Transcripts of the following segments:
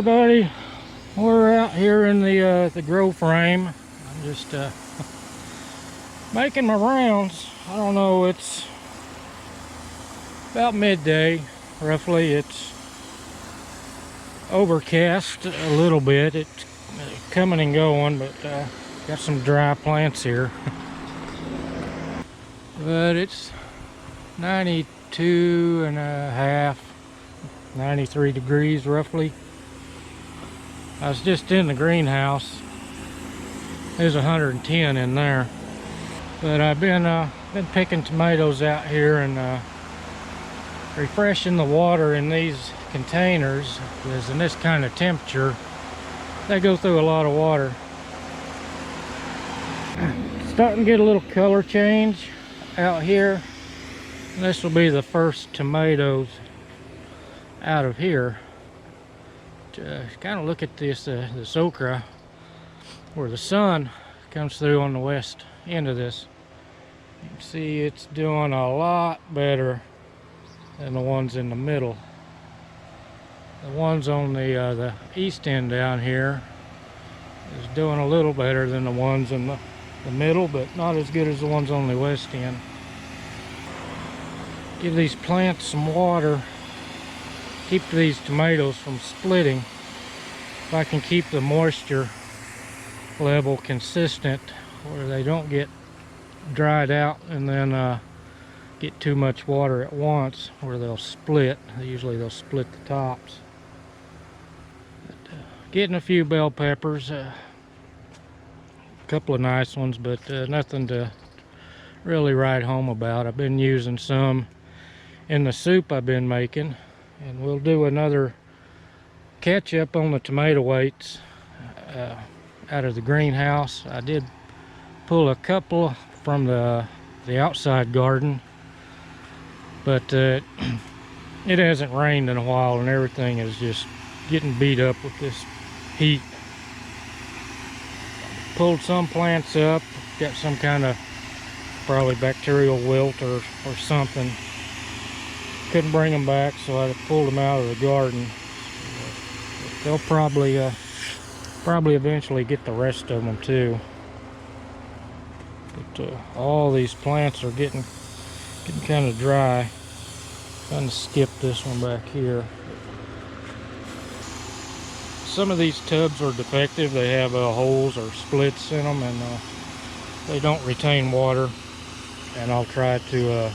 everybody, we're out here in the grow frame. I'm just making my rounds. I don't know, it's about midday roughly. It's overcast a little bit. It's coming and going, but got some dry plants here. But it's 92 and a half, 93 degrees roughly. I was just in the greenhouse. There's 110 in there. But I've been picking tomatoes out here and refreshing the water in these containers, because in this kind of temperature they go through a lot of water. Starting to get a little color change out here. And this will be the first tomatoes out of here. Kind of look at this okra, where the sun comes through on the west end of this. You can see it's doing a lot better than the ones in the middle. The ones on the east end down here is doing a little better than the ones in the middle, but not as good as the ones on the west end. Give these plants some water, keep these tomatoes from splitting. If I can keep the moisture level consistent where they don't get dried out and then get too much water at once where they'll split. Usually they'll split the tops. But, getting a few bell peppers, a couple of nice ones, but nothing to really write home about. I've been using some in the soup I've been making, and we'll do another catch up on the tomato weights out of the greenhouse. I did pull a couple from the outside garden, but it hasn't rained in a while and everything is just getting beat up with this heat. Pulled some plants up, got some kind of probably bacterial wilt or something. Couldn't bring them back, so I pulled them out of the garden. They'll probably eventually get the rest of them too. But all these plants are getting kind of dry. Trying to skip this one back here. Some of these tubs are defective. They have holes or splits in them, and they don't retain water. And I'll try to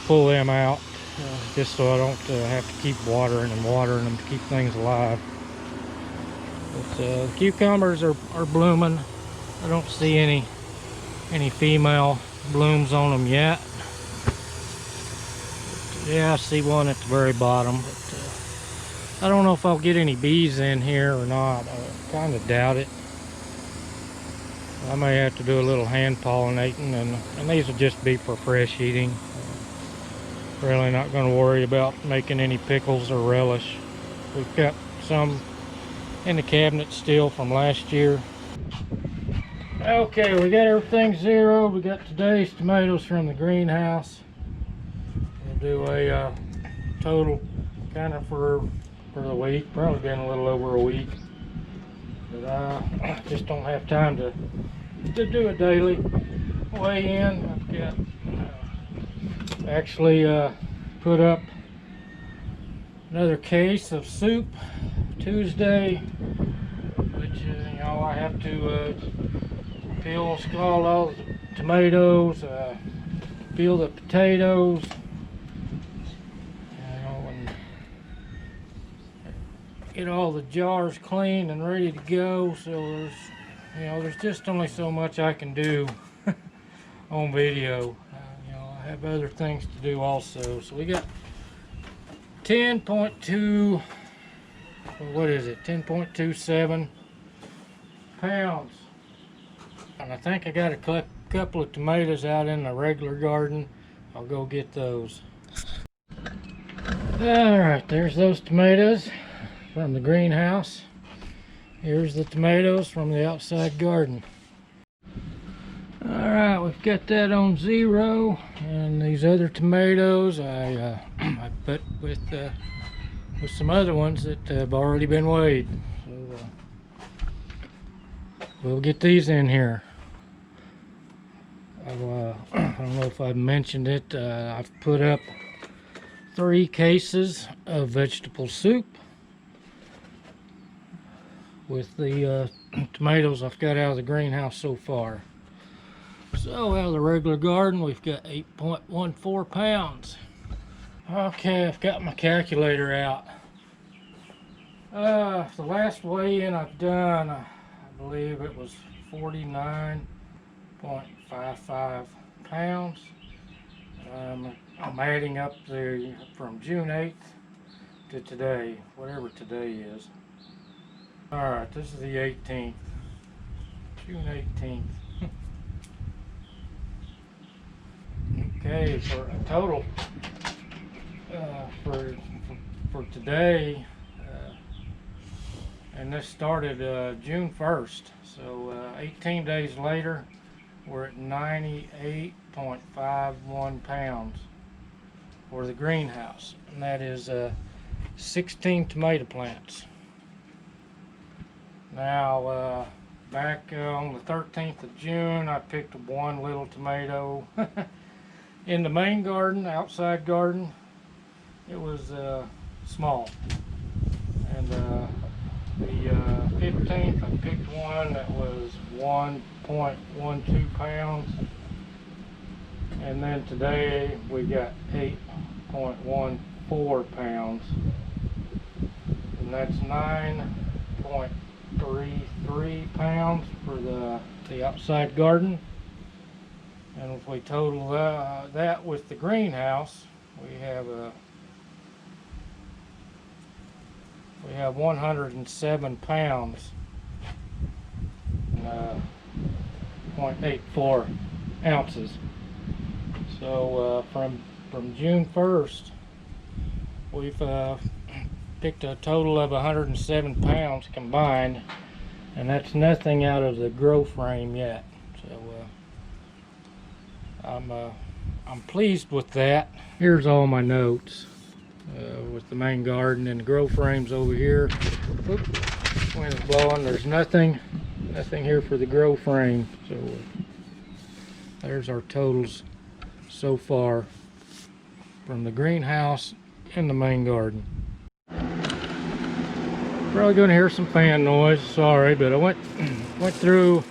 pull them out just so I don't have to keep watering them to keep things alive. But the cucumbers are blooming. I don't see any female blooms on them yet. But, yeah, I see one at the very bottom. But, I don't know if I'll get any bees in here or not. I kind of doubt it. I may have to do a little hand pollinating, and these will just be for fresh eating. Really not going to worry about making any pickles or relish. We've got some in the cabinet still from last year. Okay, we got everything zeroed. We got today's tomatoes from the greenhouse. We'll do a total kind of for the week. Probably been a little over a week. But I just don't have time to do a daily weigh in. I've got actually put up another case of soup Tuesday, which you know, I have to peel, scald all the tomatoes, peel the potatoes, you know, and get all the jars clean and ready to go. So there's just only so much I can do on video. I have other things to do also. So we got 10.2, what is it, 10.27 pounds. And I think I got a couple of tomatoes out in the regular garden. I'll go get those. Alright, there's those tomatoes from the greenhouse. Here's the tomatoes from the outside garden. Alright, we've got that on zero, and these other tomatoes I put with with some other ones that have already been weighed. So we'll get these in here. I don't know if I've mentioned it. I've put up 3 cases of vegetable soup with the tomatoes I've got out of the greenhouse so far. So out of the regular garden, we've got 8.14 pounds. Okay, I've got my calculator out. The last weigh-in I've done, I believe it was 49.55 pounds. I'm adding up from June 8th to today, whatever today is. Alright, this is the 18th, June 18th. Okay, for a total for today, and this started June 1st, so 18 days later we're at 98.51 pounds for the greenhouse, and that is 16 tomato plants. Now back on the 13th of June, I picked 1 little tomato. In the main garden, outside garden, it was small. And the 15th, I picked 1 that was 1.12 pounds. And then today, we got 8.14 pounds. And that's 9.33 pounds for the outside garden. And if we total that with the greenhouse, we have 107 pounds, 0.84 ounces. So from June 1st, we've picked a total of 107 pounds combined, and that's nothing out of the grow frame yet. So I'm pleased with that. Here's all my notes with the main garden and the grow frames over here. Oops, wind is blowing. There's nothing here for the grow frame. So there's our totals so far from the greenhouse and the main garden. Probably going to hear some fan noise. Sorry, but I went through.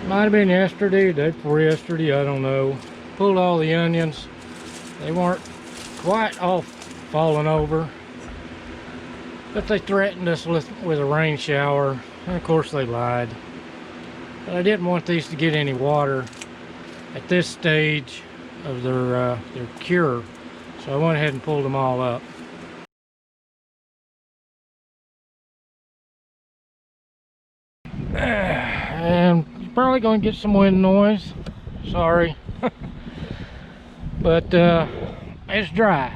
Might have been yesterday, the day before yesterday, I don't know. Pulled all the onions. They weren't quite all falling over, but they threatened us with a rain shower, and of course they lied. But I didn't want these to get any water at this stage of their cure, so I went ahead and pulled them all up. And you're probably going to get some wind noise. Sorry. But it's dry.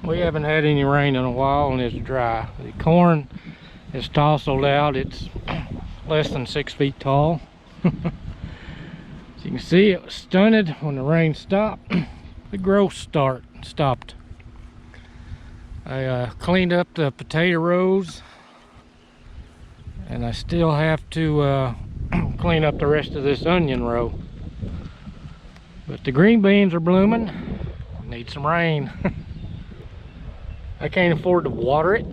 We haven't had any rain in a while, and it's dry. The corn is tousled out. It's less than 6 feet tall. As you can see, it was stunted when the rain stopped. The growth stopped. I cleaned up the potato rows, and I still have to clean up the rest of this onion row. But the green beans are blooming. Need some rain. I can't afford to water it.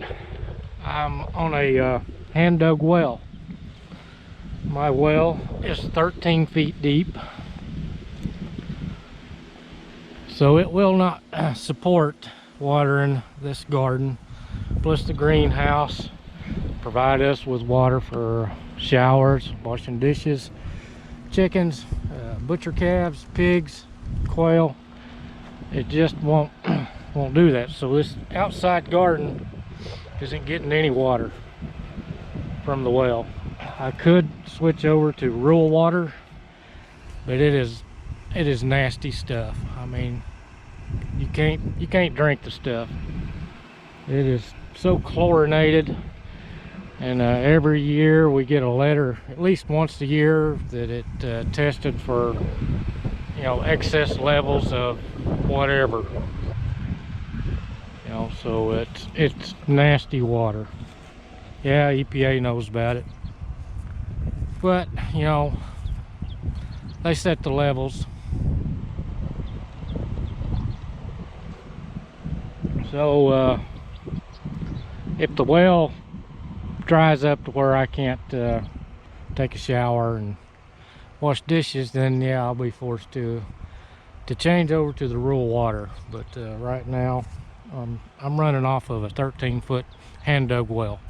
I'm on a hand dug well. My well is 13 feet deep, so it will not support watering this garden. Plus the greenhouse provide us with water for showers, washing dishes, chickens, butcher calves, pigs, quail. It just won't do that. So this outside garden isn't getting any water from the well. I could switch over to rural water, but it is nasty stuff. I mean, you can't drink the stuff. It is so chlorinated. And every year we get a letter, at least once a year, that it tested for, excess levels of whatever. know, so it's nasty water. Yeah, EPA knows about it, but you know, they set the levels. So if the well dries up to where I can't take a shower and wash dishes, then yeah, I'll be forced to change over to the rural water. But right now I'm running off of a 13-foot hand dug well.